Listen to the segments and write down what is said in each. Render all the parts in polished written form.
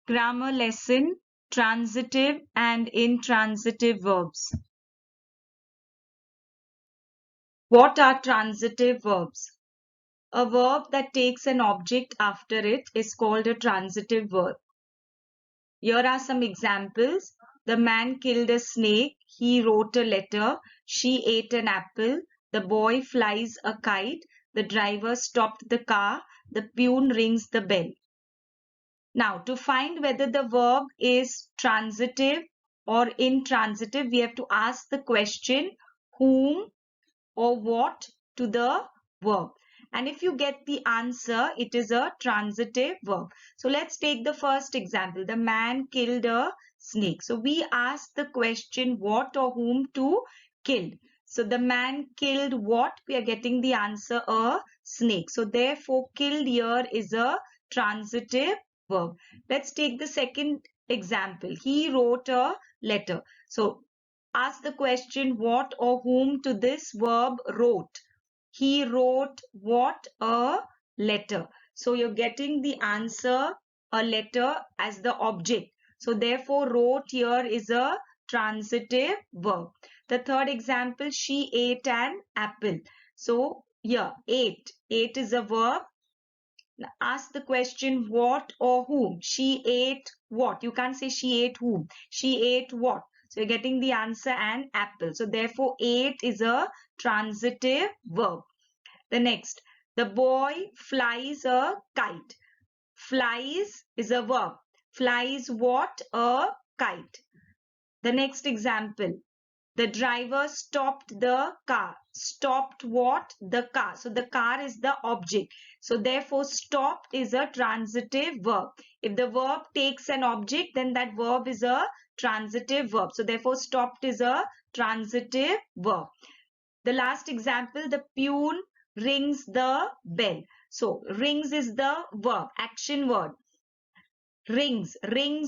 Grammar lesson, transitive and intransitive verbs. What are transitive verbs? A verb that takes an object after it is called a transitive verb. Here are some examples. The man killed a snake. He wrote a letter. She ate an apple. The boy flies a kite. The driver stopped the car. The peon rings the bell. Now, to find whether the verb is transitive or intransitive, we have to ask the question whom or what to the verb. And if you get the answer, it is a transitive verb. So let's take the first example. The man killed a snake. So we ask the question what or whom to kill. So the man killed what? We are getting the answer a snake. So therefore killed here is a transitive verb. Let's take the second example. He wrote a letter. So ask the question what or whom to this verb wrote. He wrote what? A letter. So you're getting the answer a letter as the object. So therefore wrote here is a transitive verb. The third example, she ate an apple. So here ate. Ate is a verb. Now ask the question what or whom. She ate what? You can't say she ate whom. She ate what? So you're getting the answer an apple. So therefore ate is a transitive verb. The next, the boy flies a kite. Flies is a verb. Flies what? A kite. The next example, the driver stopped the car. Stopped what? The car. So the car is the object. So therefore stopped is a transitive verb. If the verb takes an object, then that verb is a transitive verb. So therefore stopped is a transitive verb. The last example, the peon rings the bell. So rings is the verb, action word. Rings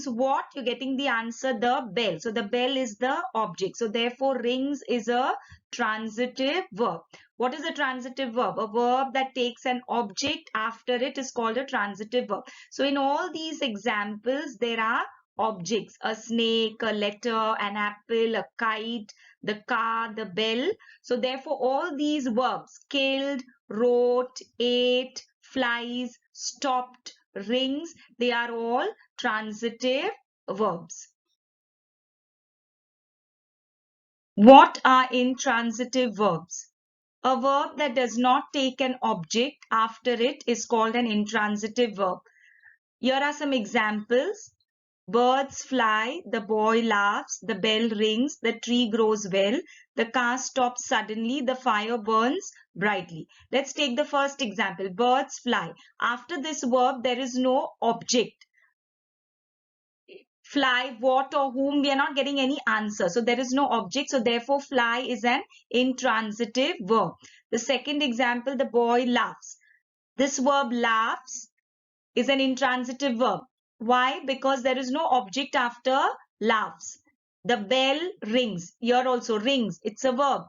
what? You're getting the answer the bell. So the bell is the object. So therefore rings is a transitive verb. What is a transitive verb? A verb that takes an object after it is called a transitive verb. So in all these examples there are objects, a snake, a letter, an apple, a kite, the car, the bell. So therefore all these verbs, killed, wrote, ate, flies, stopped, rings, they are all transitive verbs. What are intransitive verbs? A verb that does not take an object after it is called an intransitive verb. Here are some examples. Birds fly, the boy laughs, the bell rings, the tree grows well, the car stops suddenly, the fire burns brightly. Let's take the first example. Birds fly. After this verb, there is no object. Fly, what or whom, we are not getting any answer. So there is no object. So therefore fly is an intransitive verb. The second example, the boy laughs. This verb laughs is an intransitive verb. Why? Because there is no object after laughs. The bell rings. Here also rings. It's a verb.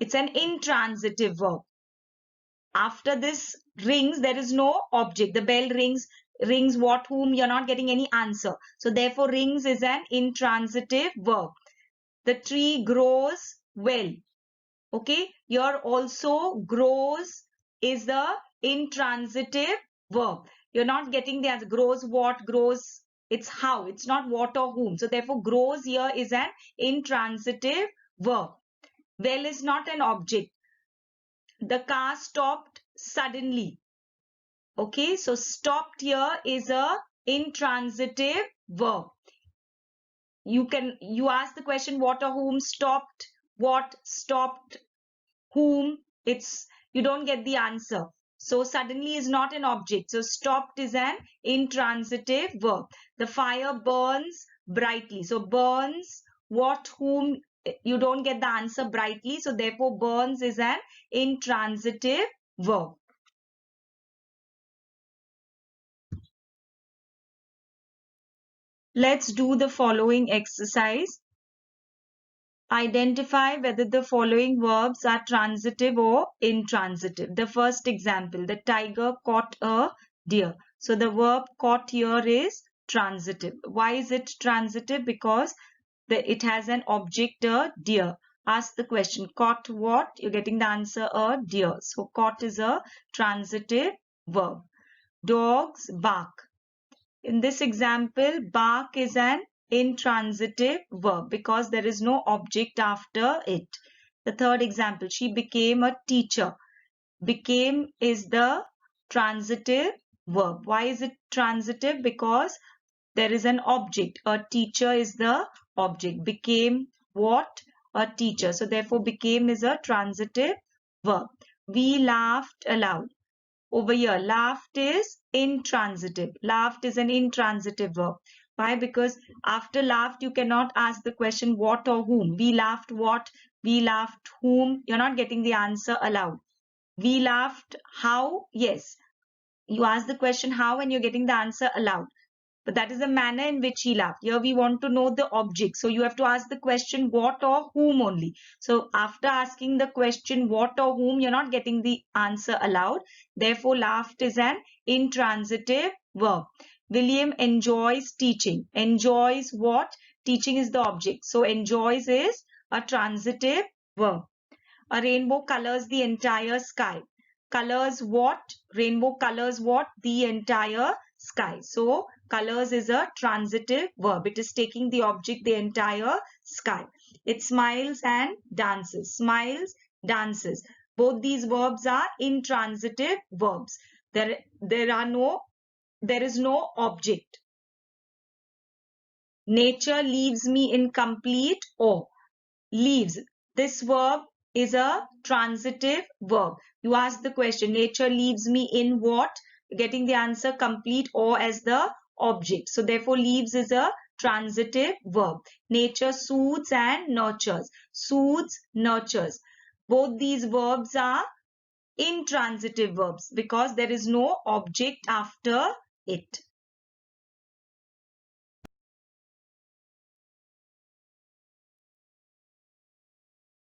It's an intransitive verb. After this rings, there is no object. The bell rings. Rings what, whom, you're not getting any answer. So therefore rings is an intransitive verb. The tree grows well. Okay, here also grows is the intransitive verb. You're not getting the answer. Grows what? Grows, it's how. It's not what or whom. So therefore grows here is an intransitive verb. Well is not an object. The car stopped suddenly. Okay, so stopped here is a intransitive verb. You ask the question what or whom, stopped, what, stopped, whom, you don't get the answer. So suddenly is not an object. So stopped is an intransitive verb. The fire burns brightly. So burns, what, whom, you don't get the answer brightly. So therefore burns is an intransitive verb. Let's do the following exercise. Identify whether the following verbs are transitive or intransitive. The first example, the tiger caught a deer. So the verb caught here is transitive. Why is it transitive? Because it has an object, a deer. Ask the question, caught what? You're getting the answer, a deer. So caught is a transitive verb. Dogs bark. In this example, bark is an intransitive verb because there is no object after it. The third example, she became a teacher. Became is the transitive verb. Why is it transitive? Because there is an object. A teacher is the object. Became what? A teacher. So therefore became is a transitive verb. We laughed aloud. Over here, laughed is intransitive. Laughed is an intransitive verb. Why? Because after laughed, you cannot ask the question what or whom. We laughed what? We laughed whom? You're not getting the answer aloud. We laughed how? Yes. You ask the question how and you're getting the answer aloud. But that is the manner in which he laughed. Here we want to know the object. So you have to ask the question what or whom only. So after asking the question what or whom, you're not getting the answer aloud. Therefore, laughed is an intransitive verb. William enjoys teaching. Enjoys what? Teaching is the object. So enjoys is a transitive verb. A rainbow colors the entire sky. Colors what? Rainbow colors what? The entire sky. So colors is a transitive verb. It is taking the object the entire sky. It smiles and dances. Smiles, dances. Both these verbs are intransitive verbs. There is no object. Nature leaves me in complete awe. Leaves. This verb is a transitive verb. You ask the question, nature leaves me in what? Getting the answer complete or as the object. So therefore leaves is a transitive verb. Nature soothes and nurtures. Soothes, nurtures. Both these verbs are intransitive verbs because there is no object after it.